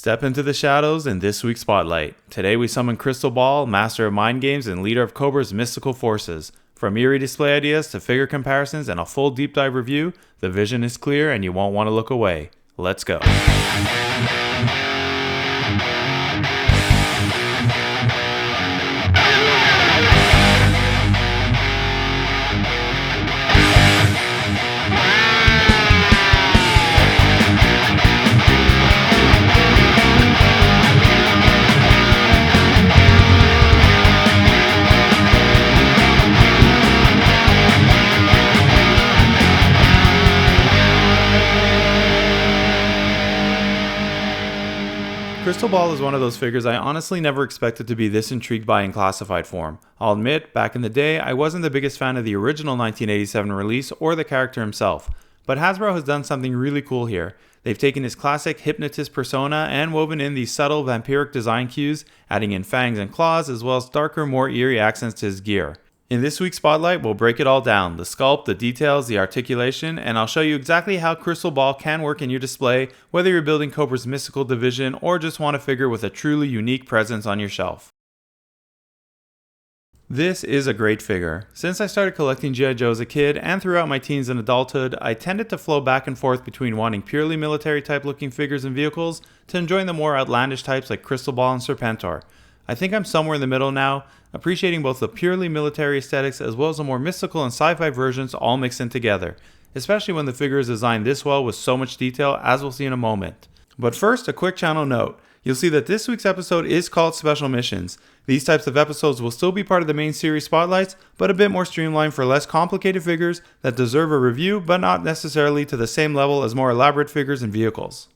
Step into the shadows in this week's Spotlight. Today we summon Crystal Ball, master of mind games and leader of Cobra's mystical forces. From eerie display ideas to figure comparisons and a full deep dive review, the vision is clear and you won't want to look away. Let's go. Crystal Ball is one of those figures I honestly never expected to be this intrigued by in classified form. I'll admit, back in the day, I wasn't the biggest fan of the original 1987 release or the character himself, but Hasbro has done something really cool here. They've taken his classic hypnotist persona and woven in these subtle vampiric design cues, adding in fangs and claws as well as darker, more eerie accents to his gear. In this week's Spotlight, we'll break it all down, the sculpt, the details, the articulation, and I'll show you exactly how Crystal Ball can work in your display, whether you're building Cobra's mystical division or just want a figure with a truly unique presence on your shelf. This is a great figure. Since I started collecting G.I. Joe as a kid and throughout my teens and adulthood, I tended to flow back and forth between wanting purely military type looking figures and vehicles to enjoying the more outlandish types like Crystal Ball and Serpentor. I think I'm somewhere in the middle now, appreciating both the purely military aesthetics as well as the more mystical and sci-fi versions all mixed in together, especially when the figure is designed this well with so much detail, as we'll see in a moment. But first, a quick channel note. You'll see that this week's episode is called Special Missions. These types of episodes will still be part of the main series spotlights, but a bit more streamlined for less complicated figures that deserve a review but not necessarily to the same level as more elaborate figures and vehicles.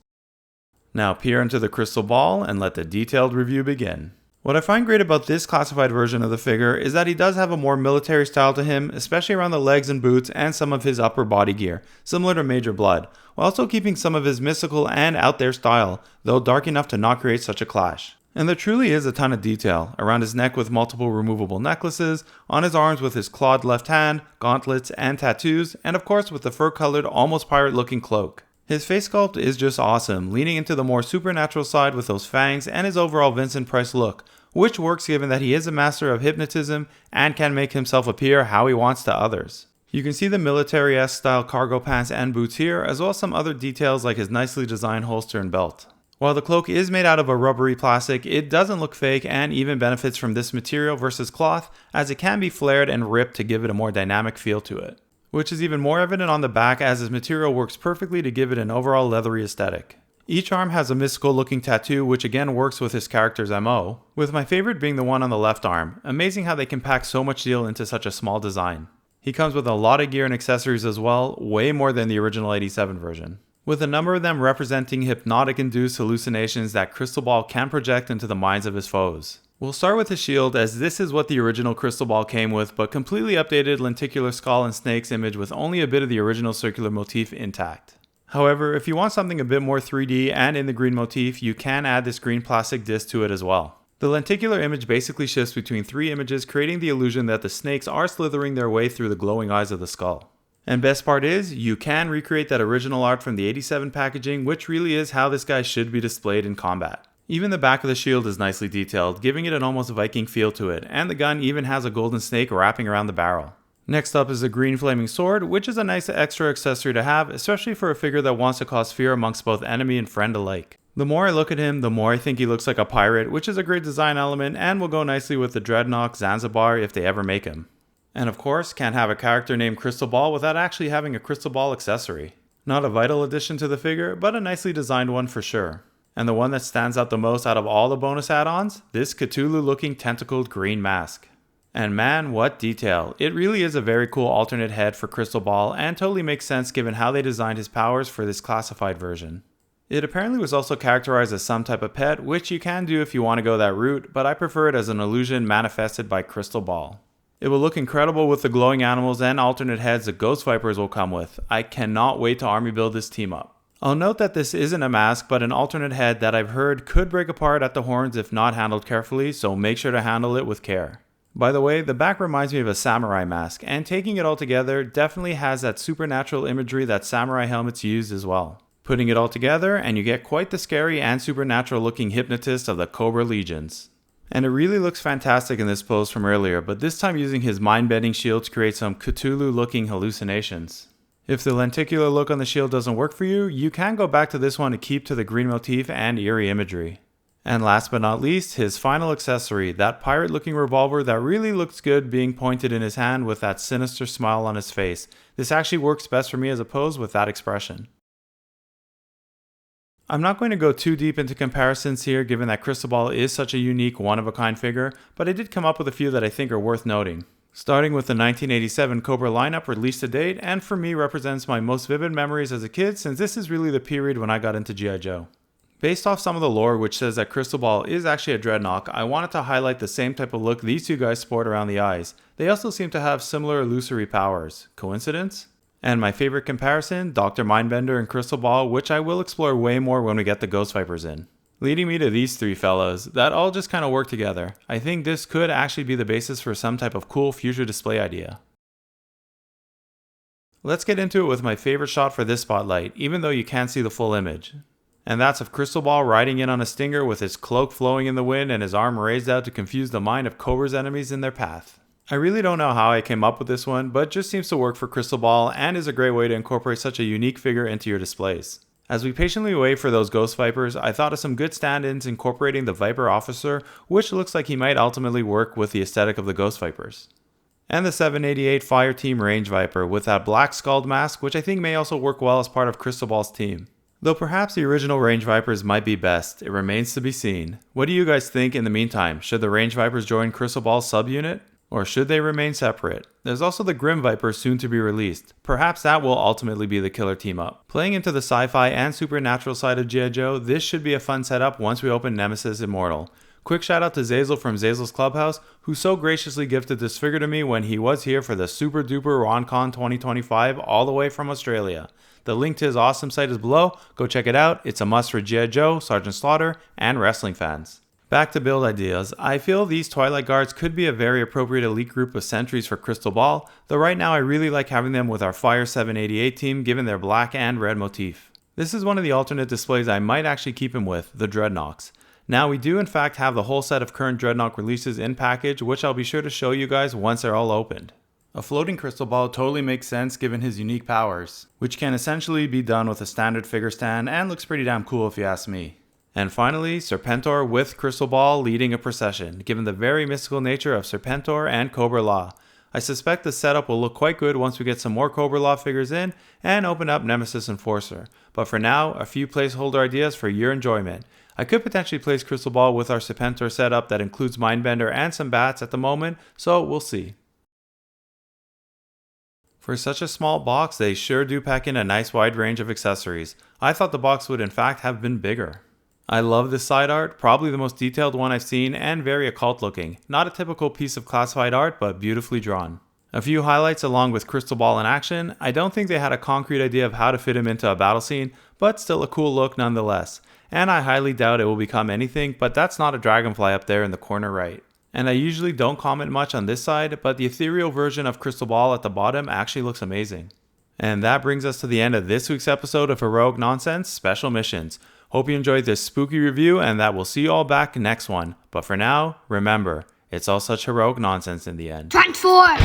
Now peer into the crystal ball and let the detailed review begin. What I find great about this classified version of the figure is that he does have a more military style to him, especially around the legs and boots and some of his upper body gear, similar to Major Blood, while also keeping some of his mystical and out there style, though dark enough to not create such a clash. And there truly is a ton of detail, around his neck with multiple removable necklaces, on his arms with his clawed left hand, gauntlets and tattoos, and of course with the fur-colored, almost pirate-looking cloak. His face sculpt is just awesome, leaning into the more supernatural side with those fangs and his overall Vincent Price look, which works given that he is a master of hypnotism and can make himself appear how he wants to others. You can see the military-esque style cargo pants and boots here, as well as some other details like his nicely designed holster and belt. While the cloak is made out of a rubbery plastic, it doesn't look fake and even benefits from this material versus cloth, as it can be flared and ripped to give it a more dynamic feel to it, which is even more evident on the back as his material works perfectly to give it an overall leathery aesthetic. Each arm has a mystical looking tattoo which again works with his character's MO, with my favorite being the one on the left arm. Amazing how they can pack so much steel into such a small design. He comes with a lot of gear and accessories as well, way more than the original 87 version, with a number of them representing hypnotic-induced hallucinations that Crystal Ball can project into the minds of his foes. We'll start with his shield, as this is what the original Crystal Ball came with, but completely updated lenticular skull and snakes image with only a bit of the original circular motif intact. However, if you want something a bit more 3D and in the green motif, you can add this green plastic disc to it as well. The lenticular image basically shifts between three images, creating the illusion that the snakes are slithering their way through the glowing eyes of the skull. And best part is, you can recreate that original art from the 87 packaging, which really is how this guy should be displayed in combat. Even the back of the shield is nicely detailed, giving it an almost Viking feel to it, and the gun even has a golden snake wrapping around the barrel. Next up is the green flaming sword, which is a nice extra accessory to have, especially for a figure that wants to cause fear amongst both enemy and friend alike. The more I look at him, the more I think he looks like a pirate, which is a great design element and will go nicely with the Dreadnought Zanzibar if they ever make him. And of course, can't have a character named Crystal Ball without actually having a Crystal Ball accessory. Not a vital addition to the figure, but a nicely designed one for sure. And the one that stands out the most out of all the bonus add-ons? This Cthulhu looking tentacled green mask. And man, what detail. It really is a very cool alternate head for Crystal Ball and totally makes sense given how they designed his powers for this classified version. It apparently was also characterized as some type of pet, which you can do if you want to go that route, but I prefer it as an illusion manifested by Crystal Ball. It will look incredible with the glowing animals and alternate heads the Ghost Vipers will come with. I cannot wait to army build this team up. I'll note that this isn't a mask, but an alternate head that I've heard could break apart at the horns if not handled carefully, so make sure to handle it with care. By the way, the back reminds me of a samurai mask, and taking it all together definitely has that supernatural imagery that samurai helmets use as well. Putting it all together and you get quite the scary and supernatural looking hypnotist of the Cobra Legions. And it really looks fantastic in this pose from earlier, but this time using his mind-bending shield to create some Cthulhu looking hallucinations. If the lenticular look on the shield doesn't work for you, you can go back to this one to keep to the green motif and eerie imagery. And last but not least, his final accessory, that pirate looking revolver that really looks good being pointed in his hand with that sinister smile on his face. This actually works best for me as a pose with that expression. I'm not going to go too deep into comparisons here given that Crystal Ball is such a unique one-of-a-kind figure, but I did come up with a few that I think are worth noting. Starting with the 1987 Cobra lineup released to date, and for me represents my most vivid memories as a kid since this is really the period when I got into G.I. Joe. Based off some of the lore which says that Crystal Ball is actually a dreadnought, I wanted to highlight the same type of look these two guys sport around the eyes. They also seem to have similar illusory powers. Coincidence? And my favorite comparison, Dr. Mindbender and Crystal Ball, which I will explore way more when we get the Ghost Vipers in. Leading me to these three fellows, that all just kind of work together. I think this could actually be the basis for some type of cool future display idea. Let's get into it with my favorite shot for this spotlight, even though you can't see the full image. And that's of Crystal Ball riding in on a stinger with his cloak flowing in the wind and his arm raised out to confuse the mind of Cobra's enemies in their path. I really don't know how I came up with this one, but it just seems to work for Crystal Ball and is a great way to incorporate such a unique figure into your displays. As we patiently wait for those Ghost Vipers, I thought of some good stand-ins incorporating the Viper Officer, which looks like he might ultimately work with the aesthetic of the Ghost Vipers. And the 788 Fireteam Range Viper with that black skulled mask, which I think may also work well as part of Crystal Ball's team. Though perhaps the original Range Vipers might be best, it remains to be seen. What do you guys think in the meantime? Should the Range Vipers join Crystal Ball's subunit? Or should they remain separate? There's also the Grim Viper soon to be released. Perhaps that will ultimately be the killer team up. Playing into the sci-fi and supernatural side of G.I. Joe, this should be a fun setup once we open Nemesis Immortal. Quick shout out to Zazel from Zazel's Clubhouse, who so graciously gifted this figure to me when he was here for the Super Duper RonCon 2025 all the way from Australia. The link to his awesome site is below, go check it out, it's a must for G.I. Joe, Sergeant Slaughter, and wrestling fans. Back to build ideas, I feel these Twilight Guards could be a very appropriate elite group of sentries for Crystal Ball, though right now I really like having them with our Fire 788 team given their black and red motif. This is one of the alternate displays I might actually keep him with, the Dreadnoks. Now we do in fact have the whole set of current Dreadnought releases in package, which I'll be sure to show you guys once they're all opened. A floating Crystal Ball totally makes sense given his unique powers, which can essentially be done with a standard figure stand and looks pretty damn cool if you ask me. And finally, Serpentor with Crystal Ball leading a procession, given the very mystical nature of Serpentor and Cobra Law. I suspect the setup will look quite good once we get some more Cobra Law figures in and open up Nemesis Enforcer. But for now, a few placeholder ideas for your enjoyment. I could potentially place Crystal Ball with our Serpentor setup that includes Mindbender and some bats at the moment, so we'll see. For such a small box, they sure do pack in a nice wide range of accessories. I thought the box would in fact have been bigger. I love this side art, probably the most detailed one I've seen and very occult looking. Not a typical piece of classified art, but beautifully drawn. A few highlights along with Crystal Ball in action. I don't think they had a concrete idea of how to fit him into a battle scene, but still a cool look nonetheless. And I highly doubt it will become anything, but that's not a dragonfly up there in the corner right. And I usually don't comment much on this side, but the ethereal version of Crystal Ball at the bottom actually looks amazing. And that brings us to the end of this week's episode of Heroic Nonsense Special Missions. Hope you enjoyed this spooky review and that we'll see you all back next one. But for now, remember, it's all such heroic nonsense in the end. Transform!